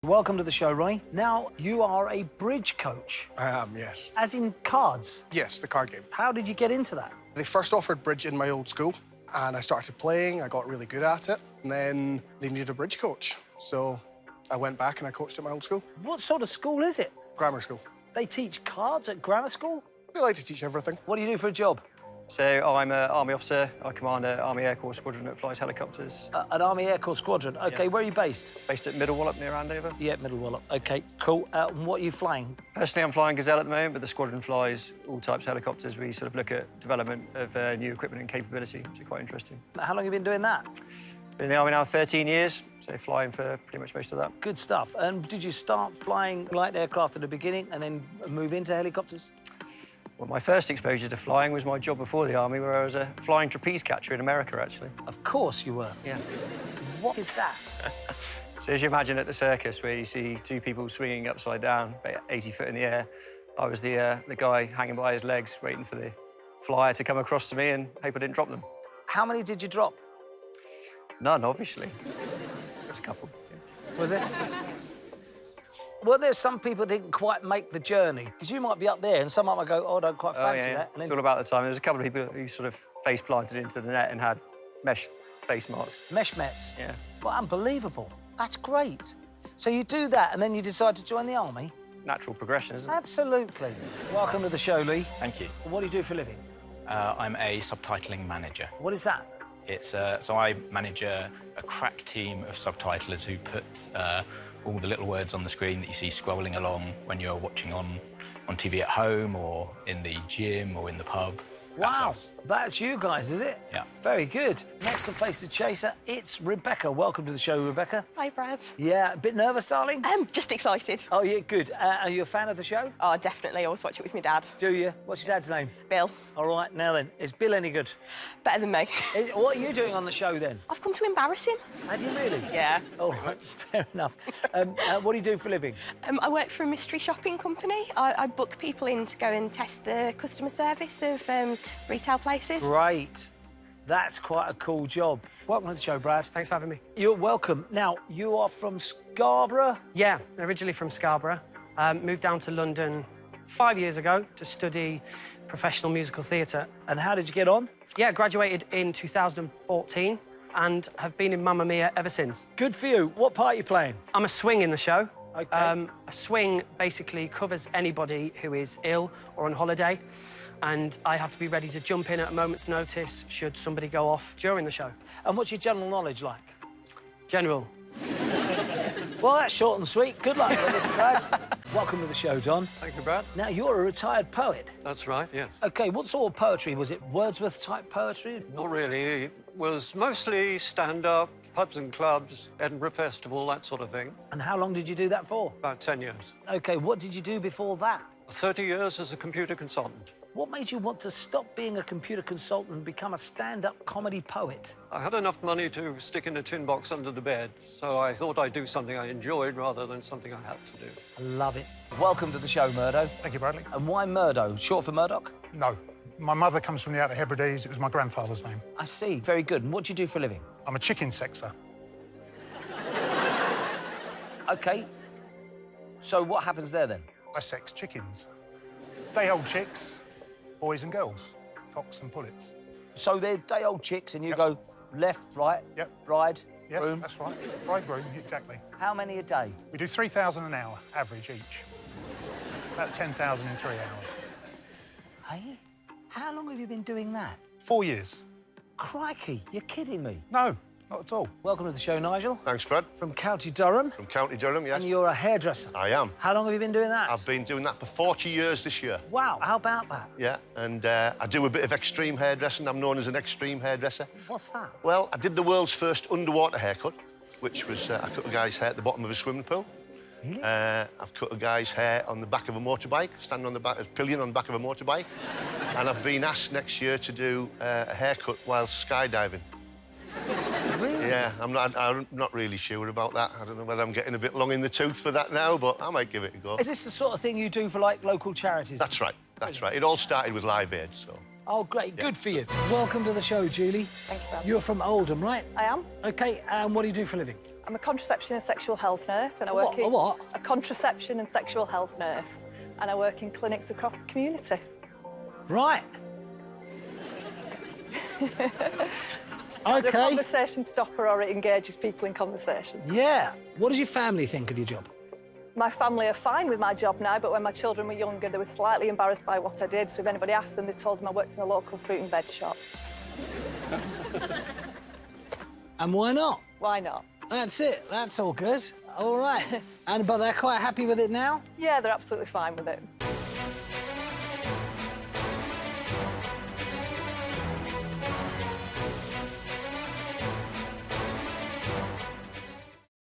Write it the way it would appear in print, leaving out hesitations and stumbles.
Welcome to the show, Ronnie. Now, you are a bridge coach. I am, yes. As in cards? Yes, the card game. How did you get into that? They first offered bridge in my old school, and I started playing. I got really good at it, and then they needed a bridge coach. So I went back and I coached at my old school. What sort of school is it? Grammar school. They teach cards at grammar school? They like to teach everything. What do you do for a job? So I'm an Army officer. I command an Army Air Corps squadron that flies helicopters. An Army Air Corps squadron. OK, Yeah. where are you based? Based at Middle Wallop near Andover. Yeah, Middle Wallop. OK, cool. And what are you flying? Personally, I'm flying Gazelle at the moment, but the squadron flies all types of helicopters. We sort of look at development of new equipment and capability, which is quite interesting. How long have you been doing that? Been in the Army now 13 years, so flying for pretty much most of that. Good stuff. And did you start flying light aircraft at the beginning and then move into helicopters? Well, my first exposure to flying was my job before the Army, where I was a flying trapeze catcher in America, actually. Of course you were. Yeah. What is that? So as you imagine at the circus, where you see two people swinging upside down, about 80 foot in the air, I was the guy hanging by his legs, waiting for the flyer to come across to me and hope I didn't drop them. How many did you drop? None, obviously. Just a couple. Was it? Well, there's some people that didn't quite make the journey. Because you might be up there and some might go, oh, I don't quite fancy that. And It's all about the time. There was a couple of people who sort of face planted into the net and had mesh face marks. Mesh mets. Yeah. Well, unbelievable. That's great. So you do that and then you decide to join the army? Natural progression, isn't it? Absolutely. Welcome to the show, Lee. Thank you. What do you do for a living? I'm a subtitling manager. What is that? It's so I manage a crack team of subtitlers who put all the little words on the screen that you see scrolling along when you're watching on TV at home or in the gym or in the pub. That's Wow, us. that's you guys, is it? Yeah. Very good. Next to Face the Chaser, it's Rebecca. Welcome to the show, Rebecca. Hi, Brad. Yeah, a bit nervous, darling? Just excited. Oh, yeah, good. Are you a fan of the show? Oh, definitely. I always watch it with my dad. Do you? What's your dad's name? Bill. All right, now then, is Bill any good? Better than me. What are you doing on the show, then? I've come to embarrass him. Have you really? Yeah. All right, fair enough. What do you do for a living? I work for a mystery shopping company. I book people in to go and test the customer service of retail places. Great. That's quite a cool job. Welcome to the show, Brad. Thanks for having me. You're welcome. Now, you are from Scarborough? Yeah, originally from Scarborough. Moved down to London 5 years ago to study professional musical theatre. And how did you get on? Yeah, graduated in 2014 and have been in Mamma Mia ever since. Good for you. What part are you playing? I'm a swing in the show. OK. A swing basically covers anybody who is ill or on holiday, and I have to be ready to jump in at a moment's notice should somebody go off during the show. And what's your general knowledge like? General. Well, that's short and sweet. Good luck with this, Brad. Welcome to the show, Don. Thank you, Brad. Now, you're a retired poet. That's right, yes. OK, what sort of poetry? Was it Wordsworth-type poetry? Not really. It was mostly stand-up, pubs and clubs, Edinburgh Festival, that sort of thing. And how long did you do that for? About 10 years. OK, what did you do before that? 30 years as a computer consultant. What made you want to stop being a computer consultant and become a stand-up comedy poet? I had enough money to stick in a tin box under the bed, so I thought I'd do something I enjoyed rather than something I had to do. I love it. Welcome to the show, Murdo. Thank you, Bradley. And why Murdo? Short for Murdoch? No. My mother comes from the Outer Hebrides. It was my grandfather's name. I see. Very good. And what do you do for a living? I'm a chicken sexer. OK. So what happens there, then? I sex chickens. Day-old chicks, boys and girls, cocks and pullets. So they're day-old chicks and you Yep. go left, right, Yep. bride, Yes, groom. that's right. Bridegroom, exactly. How many a day? We do 3,000 an hour, average each. About 10,000 in 3 hours. Hey? How long have you been doing that? 4 years. Crikey, you're kidding me. No, not at all. Welcome to the show, Nigel. Thanks, Brad. From County Durham. From County Durham, yes. And you're a hairdresser. I am. How long have you been doing that? I've been doing that for 40 years this year. Wow, how about that? Yeah, and I do a bit of extreme hairdressing. I'm known as an extreme hairdresser. What's that? Well, I did the world's first underwater haircut, which was I cut a guy's hair at the bottom of a swimming pool. Really? I've cut a guy's hair on the back of a motorbike, standing on the back, a pillion on the back of a motorbike. And I've been asked next year to do a haircut while skydiving. Really? Yeah, I'm not really sure about that. I don't know whether I'm getting a bit long in the tooth for that now, but I might give it a go. Is this the sort of thing you do for, like, local charities? That's right, that's right. It all started with Live Aid, so... Oh, great. Good for you. Welcome to the show, Julie. Thank you, Brad. You're from Oldham, right? I am. OK, and what do you do for a living? I'm a contraception and sexual health nurse, and I work in... A what? A contraception and sexual health nurse, and I work in clinics across the community. Right. Either a OK. conversation stopper or it engages people in conversation. Yeah. What does your family think of your job? My family are fine with my job now, but when my children were younger, they were slightly embarrassed by what I did, so if anybody asked them, they told them I worked in a local fruit and veg shop. And why not? Why not? That's it. That's all good. All right. But they're quite happy with it now? Yeah, they're absolutely fine with it.